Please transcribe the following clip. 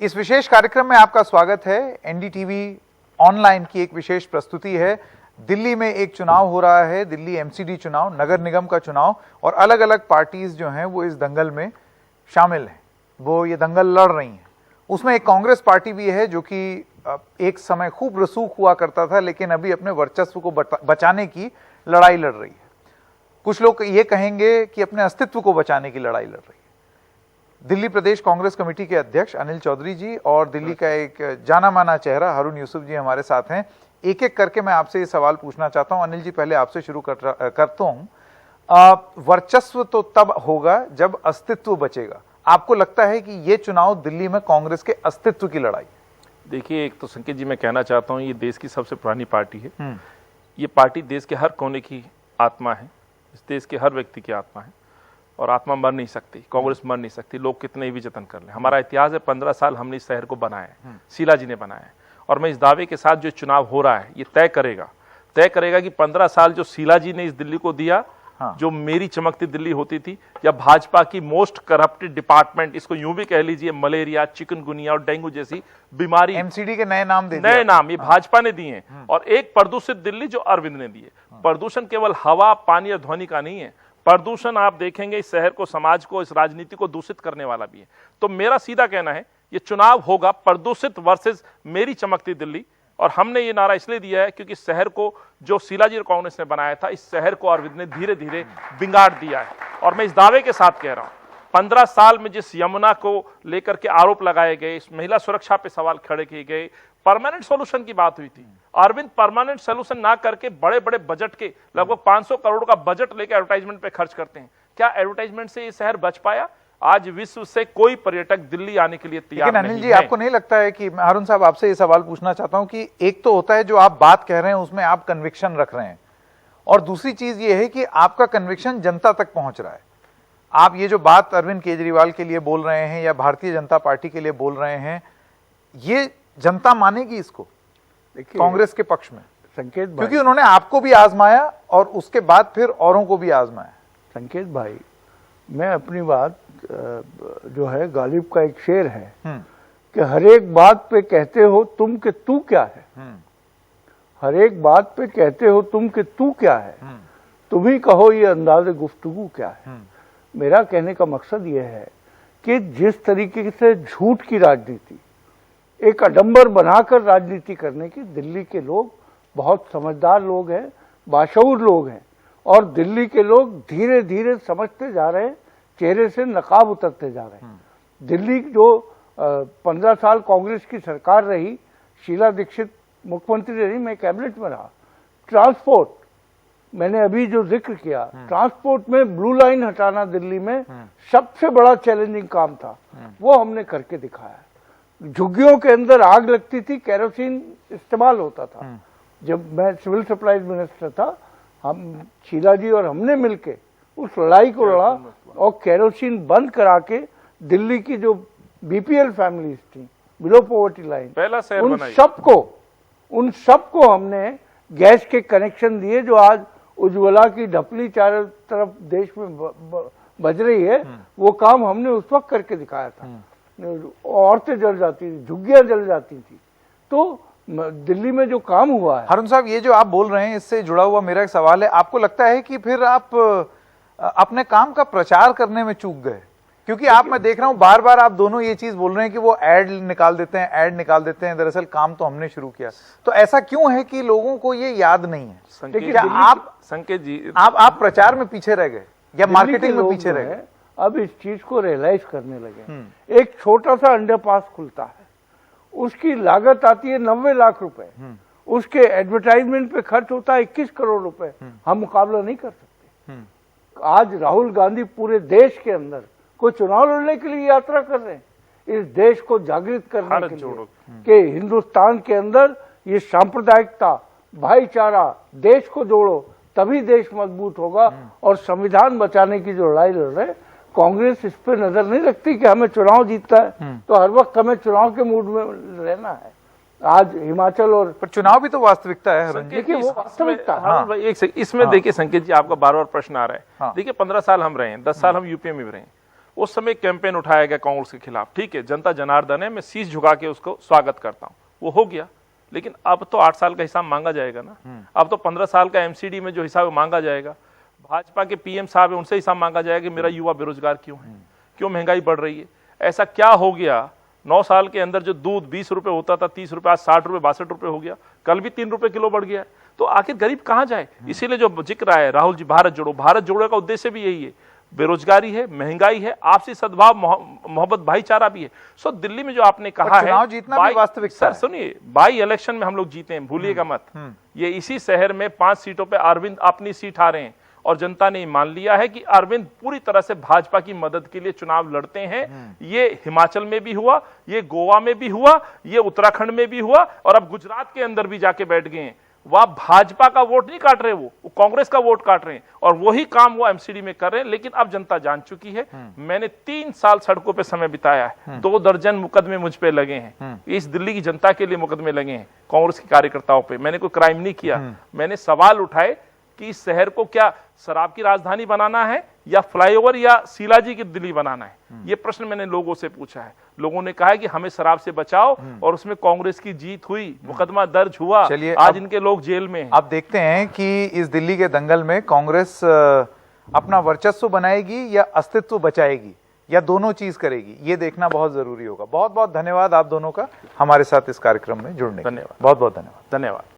इस विशेष कार्यक्रम में आपका स्वागत है। एनडीटीवी ऑनलाइन की एक विशेष प्रस्तुति है। दिल्ली में एक चुनाव हो रहा है, दिल्ली एमसीडी चुनाव, नगर निगम का चुनाव, और अलग अलग पार्टीज जो हैं वो इस दंगल में शामिल हैं, वो ये दंगल लड़ रही हैं। उसमें एक कांग्रेस पार्टी भी है जो कि एक समय खूब रसूख हुआ करता था, लेकिन अभी अपने वर्चस्व को बचाने की लड़ाई लड़ रही है। कुछ लोग ये कहेंगे कि अपने अस्तित्व को बचाने की लड़ाई लड़ रही है। दिल्ली प्रदेश कांग्रेस कमेटी के अध्यक्ष अनिल चौधरी जी और दिल्ली का एक जाना माना चेहरा हारून यूसुफ जी हमारे साथ हैं। एक एक करके मैं आपसे ये सवाल पूछना चाहता हूं। अनिल जी, पहले आपसे शुरू करता हूं। वर्चस्व तो तब होगा जब अस्तित्व बचेगा। आपको लगता है कि ये चुनाव दिल्ली में कांग्रेस के अस्तित्व की लड़ाई? देखिए, एक तो संकेत जी मैं कहना चाहता हूं, ये देश की सबसे पुरानी पार्टी है। ये पार्टी देश के हर कोने की आत्मा है, इस देश के हर व्यक्ति की आत्मा है, और आत्मा मर नहीं सकती, कांग्रेस मर नहीं सकती, लोग कितने भी जतन कर लें। हमारा इतिहास है, 15 साल हमने इस शहर को बनाया है, शीला जी ने बनाया है, और मैं इस दावे के साथ जो चुनाव हो रहा है ये तय करेगा कि 15 साल जो शीला जी ने इस दिल्ली को दिया, जो मेरी चमकती दिल्ली होती थी, या भाजपा की मोस्ट करप्टेड डिपार्टमेंट, इसको यूं भी कह लीजिए, मलेरिया, चिकनगुनिया और डेंगू जैसी बीमारी, एमसीडी के नए नाम ये भाजपा ने दिए हैं। और एक प्रदूषित दिल्ली जो अरविंद ने दिए। प्रदूषण केवल हवा, पानी और ध्वनि का नहीं है, प्रदूषण आप देखेंगे इस शहर को, समाज को, इस राजनीति को दूषित करने वाला भी है। तो मेरा सीधा कहना है, ये चुनाव होगा प्रदूषित वर्सेस मेरी चमकती दिल्ली। और हमने ये नारा इसलिए दिया है क्योंकि शहर को जो शीलाजी और कांग्रेस ने बनाया था, इस शहर को अरविंद ने धीरे धीरे बिगाड़ दिया है। और मैं इस दावे के साथ कह रहा हूं, 15 साल में जिस यमुना को लेकर के आरोप लगाए गए, इस महिला सुरक्षा पे सवाल खड़े किए गए, परमानेंट सॉल्यूशन की बात हुई थी। अरविंद परमानेंट सॉल्यूशन ना करके बड़े बड़े बजट के लगभग 500 करोड़ का बजट लेकर एडवर्टाइजमेंट पे खर्च करते हैं। क्या एडवर्टाइजमेंट से ये शहर बच पाया? आज विश्व से कोई पर्यटक दिल्ली आने के लिए तैयार नहीं है। अनिल जी, आपको नहीं लगता है कि, हारून साहब आपसे ये सवाल पूछना चाहता हूं कि एक तो होता है जो आप बात कह रहे हैं उसमें आप कन्विक्शन रख रहे हैं, और दूसरी चीज ये है कि आपका कन्विक्शन जनता तक पहुंच रहा है। आप ये जो बात अरविंद केजरीवाल के लिए बोल रहे हैं या भारतीय जनता पार्टी के लिए बोल रहे हैं, ये जनता मानेगी इसको कांग्रेस के पक्ष में? संकेत भाई, क्योंकि उन्होंने आपको भी आजमाया और उसके बाद फिर औरों को भी आजमाया। संकेत भाई, मैं अपनी बात जो है, गालिब का एक शेर है कि हर एक बात पे कहते हो तुम कि तू क्या है। हर एक बात पे कहते हो तुम कि तू क्या है, तुम ही कहो ये अंदाज़े गुफ्तगू क्या है। मेरा कहने का मकसद ये है कि जिस तरीके से झूठ की राजनीति, एक आडंबर बनाकर राजनीति करने की, दिल्ली के लोग बहुत समझदार लोग हैं, बाशऊर लोग हैं, और दिल्ली के लोग धीरे धीरे समझते जा रहे हैं, चेहरे से नकाब उतरते जा रहे हैं। दिल्ली जो 15 साल कांग्रेस की सरकार रही, शीला दीक्षित मुख्यमंत्री रही, मैं कैबिनेट में रहा। ट्रांसपोर्ट, मैंने अभी जो जिक्र किया, ट्रांसपोर्ट में ब्लू लाइन हटाना दिल्ली में सबसे बड़ा चैलेंजिंग काम था, वो हमने करके दिखाया। झुग्गियों के अंदर आग लगती थी, केरोसिन इस्तेमाल होता था। जब मैं सिविल सप्लाईज मिनिस्टर था, हम शीला जी और हमने मिलके उस लड़ाई को लड़ा और केरोसिन बंद करा के दिल्ली की जो बीपीएल फैमिलीज थी, बिलो पॉवर्टी लाइन, पहला शहर उन सबको हमने गैस के कनेक्शन दिए। जो आज उज्ज्वला की ढपली चारों तरफ देश में बज रही है, वो काम हमने उस वक्त करके दिखाया था। औरतें जल जाती थी, झुग्गियां जल जाती थी। तो दिल्ली में जो काम हुआ है। हारून साहब, ये जो आप बोल रहे हैं इससे जुड़ा हुआ मेरा एक सवाल है, आपको लगता है कि फिर आप अपने काम का प्रचार करने में चूक गए? क्योंकि आप, मैं देख रहा हूं बार बार आप दोनों ये चीज बोल रहे हैं कि वो ऐड निकाल देते हैं, दरअसल काम तो हमने शुरू किया। तो ऐसा क्यों है कि लोगों को ये याद नहीं है? संकेत जी, आप प्रचार में पीछे रह गए या मार्केटिंग में पीछे रह गए? अब इस चीज को रियलाइज करने लगे। एक छोटा सा अंडरपास खुलता है, उसकी लागत आती है 90 लाख रुपए, उसके एडवर्टाइजमेंट पे खर्च होता है 21 करोड़ रुपए। हम मुकाबला नहीं कर सकते। आज राहुल गांधी पूरे देश के अंदर कोई चुनाव लड़ने के लिए यात्रा कर रहे हैं, इस देश को जागृत करने के लिए कि हिंदुस्तान के अंदर ये सांप्रदायिकता, भाईचारा, देश को जोड़ो, तभी देश मजबूत होगा। और संविधान बचाने की जो लड़ाई लड़ रहे हैं, कांग्रेस इस पे नजर नहीं रखती कि हमें चुनाव जीतता है, तो हर वक्त हमें चुनाव के मूड में रहना है। आज हिमाचल और, पर चुनाव भी तो वास्तविकता है। देखिए, वो वास्तविकता। इसमें देखिए संकेत जी, आपका बार बार प्रश्न आ रहा है। देखिए, 15 साल हम रहे हैं, 10 साल हम यूपीए में भी रहे हैं। उस समय कैंपेन उठाया गया कांग्रेस के खिलाफ, ठीक है, जनता जनार्दन है, मैं शीश झुका के उसको स्वागत करता हूं, वो हो गया। लेकिन अब तो 8 साल का हिसाब मांगा जाएगा ना, अब तो 15 साल का एमसीडी में जो हिसाब मांगा जाएगा, भाजपा के पीएम साहब है, उनसे हिसाब मांगा जाएगा कि मेरा युवा बेरोजगार क्यों है, क्यों महंगाई बढ़ रही है, ऐसा क्या हो गया। 9 साल के अंदर जो दूध 20 रुपए होता था 30 रुपए, आज 60 रुपए 62 रुपए हो गया, कल भी 3 रुपए किलो बढ़ गया है। तो आखिर गरीब कहां जाए। इसीलिए जो जिक्र है राहुल जी, भारत जोड़ो का उद्देश्य भी यही है, बेरोजगारी है, महंगाई है, आपसी सद्भाव, मोहब्बत, भाईचारा भी है। सो दिल्ली में जो आपने कहा है, चुनाव जीतना भी वास्तविकता है। सुनिए, बाई इलेक्शन में हम लोग जीते हैं, भूलिएगा मत। ये इसी शहर में 5 सीटों पे अरविंद अपनी सीट हारे हैं और जनता ने मान लिया है कि अरविंद पूरी तरह से भाजपा की मदद के लिए चुनाव लड़ते हैं। ये हिमाचल में भी हुआ, ये गोवा में भी हुआ, ये उत्तराखंड में भी हुआ और अब गुजरात के अंदर भी जाके बैठ गए हैं। वह भाजपा का वोट नहीं काट रहे, वो कांग्रेस का वोट काट रहे हैं और वही काम वो एमसीडी में कर रहे हैं। लेकिन अब जनता जान चुकी है। मैंने 3 साल सड़कों पे समय बिताया है, 2 दर्जन मुकदमे मुझ पे लगे हैं, इस दिल्ली की जनता के लिए मुकदमे लगे हैं, कांग्रेस के कार्यकर्ताओं पे। मैंने कोई क्राइम नहीं किया। मैंने सवाल उठाए कि इस शहर को क्या शराब की राजधानी बनाना है या फ्लाईओवर या शिलाजी की दिल्ली बनाना है, ये प्रश्न मैंने लोगों से पूछा है। लोगों ने कहा है कि हमें शराब से बचाओ और उसमें कांग्रेस की जीत हुई, मुकदमा दर्ज हुआ, आज इनके लोग जेल में हैं। अब देखते हैं कि इस दिल्ली के दंगल में कांग्रेस अपना वर्चस्व बनाएगी या अस्तित्व बचाएगी या दोनों चीज करेगी, ये देखना बहुत जरूरी होगा। बहुत बहुत धन्यवाद आप दोनों का हमारे साथ इस कार्यक्रम में जुड़ने के लिए। धन्यवाद। बहुत बहुत धन्यवाद। धन्यवाद।